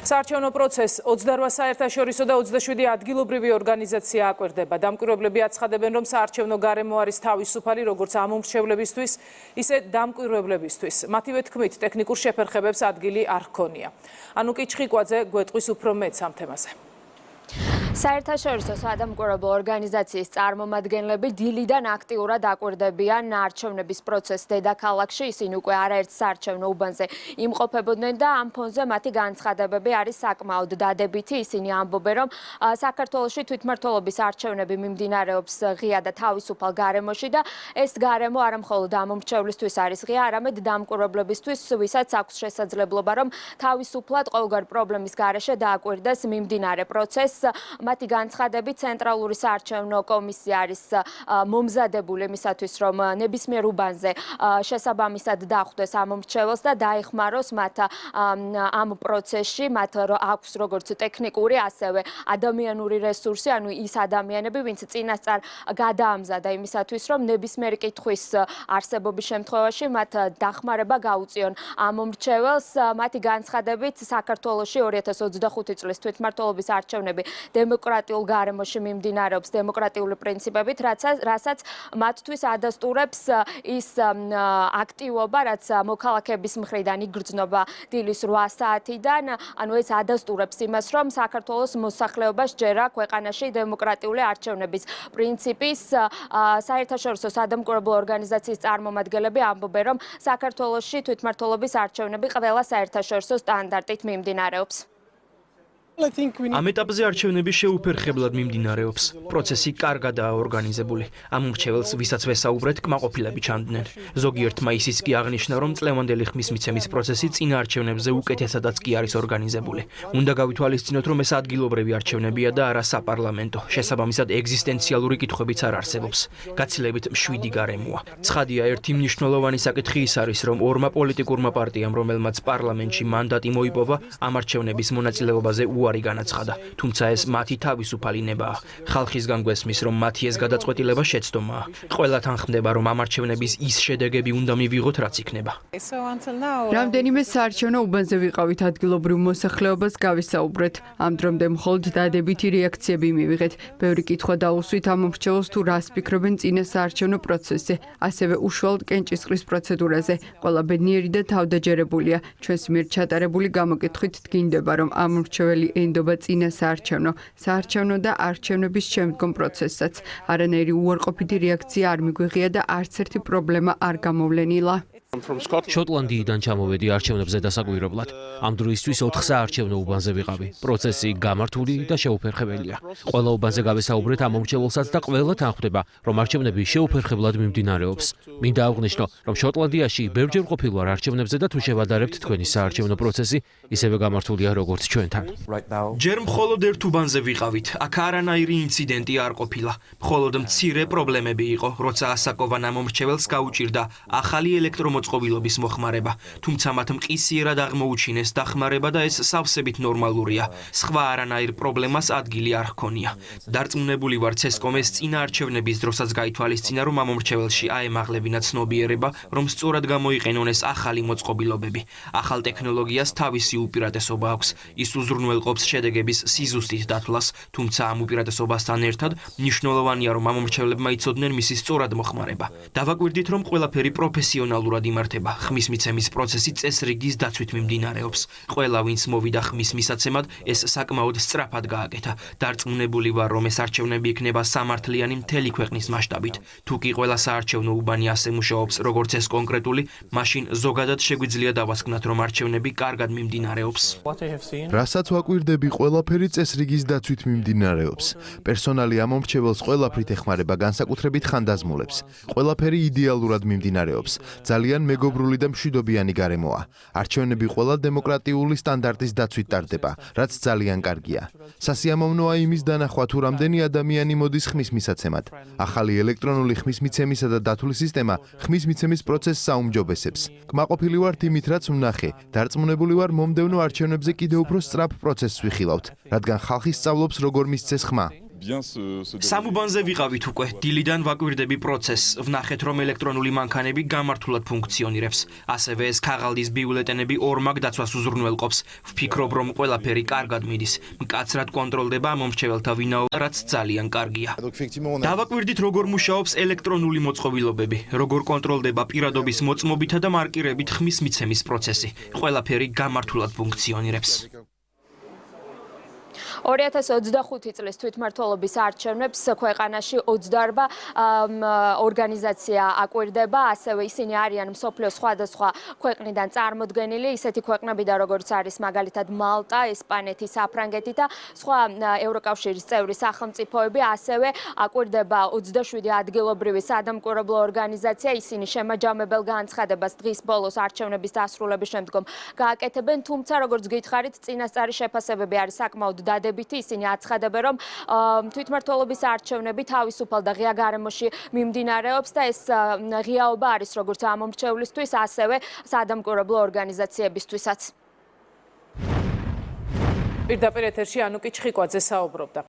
საარჩევნო პროცესს 28 საერთაშორისო და 27 ადგილობრივი ორგანიზაცია აკვირდება. დამკვირვებლები აცხადებენ, რომ საარჩევნო გარემო არის თავისუფალი როგორც ამომრჩევლებისთვის, ისე დამკვირვებლებისთვის. მათივე თქმით, ტექნიკურ შეფერხებებს ადგილი არ ჰქონია. ანუკი ჩხიკვაძე გვეტყვის უფრო მეტს ამ თემაზე. საერთაშორისო სადამკვირვებლო ორგანიზაციის წარმომადგენლები დილიდან აქტიურად აკვირდებიან არჩევნების პროცესს დედაქალაქში. ისინი უკვე არაერთ საარჩევნო უბანზე იმყოფებოდნენ და ამ ფონზე მათი განცხადებები არის საკმაოდ დადებითი. ისინი ამბობენ, რომ საქართველოში თვითმმართველობის არჩევნები მიმდინარეობს ღია და თავისუფალ გარემოში და ეს გარემო არა მხოლოდ ამომრჩევლისთვის არის ღია, არამედ დამკვირვებლებისთვის, ვისაც აქვს შესაძლებლობა, რომ თავისუფლად ყოველგვარ პრობლემის გარეშე დააკვირდეს მიმდინარე პროცესს. მათი განცხადებით ცენტრალური საარჩევნო კომისია არის მომზადებული იმისათვის, რომ ნებისმიერ უბანზე შესაბამისად დახვდეს ამომრჩეველს და დაეხმაროს მათ ამ პროცესში. მათ აქვს როგორც ტექნიკური, ასევე ადამიანური რესურსი, ანუ ის ადამიანები, ვინც წინასწარ გადაამზადა იმისათვის, რომ ნებისმიერი კითხვის არსებობის შემთხვევაში მათ დახმარება გაუწიონ ამომრჩეველს. მათი განცხადებით საქართველოში 2025 წლის თვითმმართველობის არჩევნები დემოკრატიულ გარემოში მიმდინარეობს დემოკრატიული პრინციპებით, რასაც მათთვის ადასტურებს ის აქტივობა, რაც მოქალაქეების მხრიდან იგრძნობა დილის 8 საათიდან. ანუ ეს ადასტურებს იმას, რომ საქართველოს მოსახლეობას ჯერა ქვეყანაში დემოკრატიული არჩევნების პრინციპის. საერთაშორისო სადამკვირვებლო ორგანიზაციის წარმომადგენლები ამბობენ, რომ საქართველოში თვითმმართველობის არჩევნები ყველა საერთაშორისო სტანდარტით მიმდინარეობს. ამ ეტაპზე არჩევნები შეუფერხებლად მიმდინარეობს. პროცესი კარგადაა ორგანიზებული. ამომრჩეველს, ვისაც ვესაუბრეთ, კმაყოფილები ჩანდნენ. ზოგიერთმა ისიც კი აღნიშნა, რომ წლევანდელი ხმის მიცემის პროცესი წინა არჩევნებზე უკეთესადაც კი არის ორგანიზებული. უნდა გავითვალისწინოთ, რომ ეს ადგილობრივი არჩევნებია და არა საპარლამენტო. შესაბამისად, ეგზისტენციალური კითხვებიც არ არსებობს. გაცილებით მშვიდი გარემოა. ცხადია, ერთი მნიშვნელოვანი საკითხი ის არის, რომ ორმა პოლიტიკურმა პარტიამ, რომელმაც პარლამენტში მანდატი მოიპოვა, ამ არჩევნების მონაწილეობაზე უარი განაცხადა, თუმცა ეს მათი თავისუფალი ნებაა. ხალხისგან გვესმის, რომ მათი ეს გადაწყვეტილება შეცდომაა. ყველა თანხმდება, რომ ამ არჩევნების ის შედეგები უნდა მივიღოთ, რაც იქნება. რამდენიმე საარჩევნო უბანზე ვიყავით, ადგილობრივ მოსახლეობას გავისაუბრეთ. ამ დრომდე მხოლოდ დადებითი რეაქციები მივიღეთ. ბევრი კითხვა დაუსვით ამომრჩეველს თუ რას ფიქრობენ წინა საარჩევნო პროცესზე, ასევე უშუალოდ კენჭისყრის პროცედურაზე. ყველა ბედნიერი და თავდაჯერებულია. ჩვენს მიერ ჩატარებული გამოკითხვით დგინდება, რომ ამომრჩეველი ენდობა წინა საარჩევნო და არჩევნების შემდგომ პროცესსაც. არანაირი უარყოფითი რეაქცია არ მიგვიღია და არც ერთი პრობლემა არ გამოვლენილა. შოტლანდიიდან ჩამოვედი არჩევნებზე დასაკვირებლად. ამ დროისთვის 4 საარჩევნო უბანზე ვიყავი. პროცესი გამართული და შეუფერხებელია. ყველა უბანზე გავესაუბრეთ ამომრჩეველსაც და ყველა თანხმდება, რომ არჩევნები შეუფერხებლად მიმდინარეობს. მინდა აღვნიშნო, რომ შოტლანდიაში ბევრჯერ ყოფილ ვარ არჩევნებზე და თუ შევადარებთ თქვენი საარჩევნო პროცესი, ისევე გამართულია როგორც ჩვენთან. ჯერ მხოლოდ ერთ უბანზე ვიყავით. აქ არანაირი ინციდენტი არ ყოფილა. მხოლოდ მცირე პრობლემები იყო, როცა ასაკოვან ამომრჩეველს გაუჭირდა ახალი ელექტრომოწყობილობის მოხმარება, თუმცა მათ მყისიერად აღმოუჩინეს დახმარება და ეს სავსებით ნორმალურია. სხვა არანაირ პრობლემას ადგილი არ ჰქონია. დარწმუნებული ვარ, ცესკომეს წინა არჩევნების დროსაც გაითვალისწინა, რომ ამომრჩეველში აემაღლებინა ცნობიერება, რომ სწორად გამოიყენონ ეს ახალი მოწყობილობები. ახალ ტექნოლოგიას თავისი უპირატესობა აქვს. ის უზრუნველყოფს შედეგების სიზუსტით დათვლას, თუმცა ამ უპირატესობასთან ერთად მნიშვნელოვანია, რომ ამომრჩევლებმა იცოდნენ მისი სწორად მოხმარება. დავაკვირდით, რომ ყველაფერი პროფესიონალურად იმართება. ხმის მიცემის პროცესი წესრიგის დაცვით მიმდინარეობს. ყველა, ვინც მოვიდა ხმის მისაცემად, ეს საკმაოდ სწრაფად გააკეთა. დარწმუნებული ვარ, რომ ეს არჩევნები იქნება სამართლიანი მთელი ქვეყნის მასშტაბით. თუ კი ყველა საარჩევნო უბანი ასე მუშაობს, როგორც ეს კონკრეტული, მაშინ ზოგადად შეგვიძლია დავასკვნათ, რომ არჩევნები კარგად მიმდინარეობს. რასაც ვაკვირდები, ყველაფერი წესრიგის დაცვით მიმდინარეობს. პერსონალი ამომრჩეველს ყველაფრით ეხმარება, განსაკუთრებით ხანდაზმულებს. ყველაფერი იდეალურად მიმდინარეობს. ძალიან მეგობრული და მშვიდობიანი გარემოა. არჩევნები ყველა დემოკრატიული სტანდარტის დაცვით ტარდება, რაც ძალიან კარგია. სასიამოვნოა იმის დანახვა, თუ რამდენი ადამიანი მოდის ხმის მისაცემად. ახალი ელექტრონული ხმის მიცემისა და დათვლის სისტემა ხმის მიცემის პროცესს საუმჯობესებს. კმაყოფილი ვართ იმით, რაც ვნახე. დარწმუნებული ვარ, მომდევნო არჩევნებზე კიდევ უფრო სწრაფ პროცესს ვიხილავთ, რადგან ხალხი სწავლობს, როგორ მისცეს ხმა. სამუბანზე ვიყავით უკვე. დილიდან ვაკვირდები პროცესს. ვნახეთ, რომ ელექტრონული მანქანები გამართულად ფუნქციონირებს. ასევე ეს ქაღალდის ბიულეტენები ორმაგ დაცვას უზრუნველყოფს. ვფიქრობ, რომ ყველაფერი კარგად მიდის. მკაცრად კონტროლდება მომრჩეველთა ვინაობა, რაც ძალიან კარგია. დავაკვირდით, როგორ მუშაობს ელექტრონული მოწყობილობები, როგორ კონტროლდება პირადობის მოწმობითა და მარკირებით ხმის მიცემის პროცესი. ყველაფერი გამართულად ფუნქციონირებს. 2025 წლის თვითმმართველობის არჩევნებს ქვეყანაში 28 ორგანიზაცია აკვირდება, ასევე ისინი არიან მსოფლიოს სხვადასხვა ქვეყნიდან წარმოდგენილი, ისეთი ქვეყნებიდან როგორც არის მაგალითად მალტა, ესპანეთი, საფრანგეთი და სხვა ევროკავშირის წევრი სახელმწიფოები, ასევე აკვირდება 27 ადგილობრივი სადამკვირვებლო ორგანიზაცია, ისინი შემაჯამებელ განცხადებას დღის ბოლოს არჩევნების დასრულების შემდგომ გააკეთებენ, თუმცა როგორც გითხარით, წინასწარი შეფასებები არის საკმაოდ დადებითი. ისინი აცხადებენ, რომ თვითმმართველობის არჩევნები თავისუფალ და ღია გარემოში მიმდინარეობს და ეს ღიაობა არის როგორც ამომრჩევლისთვის, ასევე სადამკვირვებლო ორგანიზაციებისთვისაც. პირდაპირ ეთერში ანუკი ჩხიკვაძე საუბრობდა.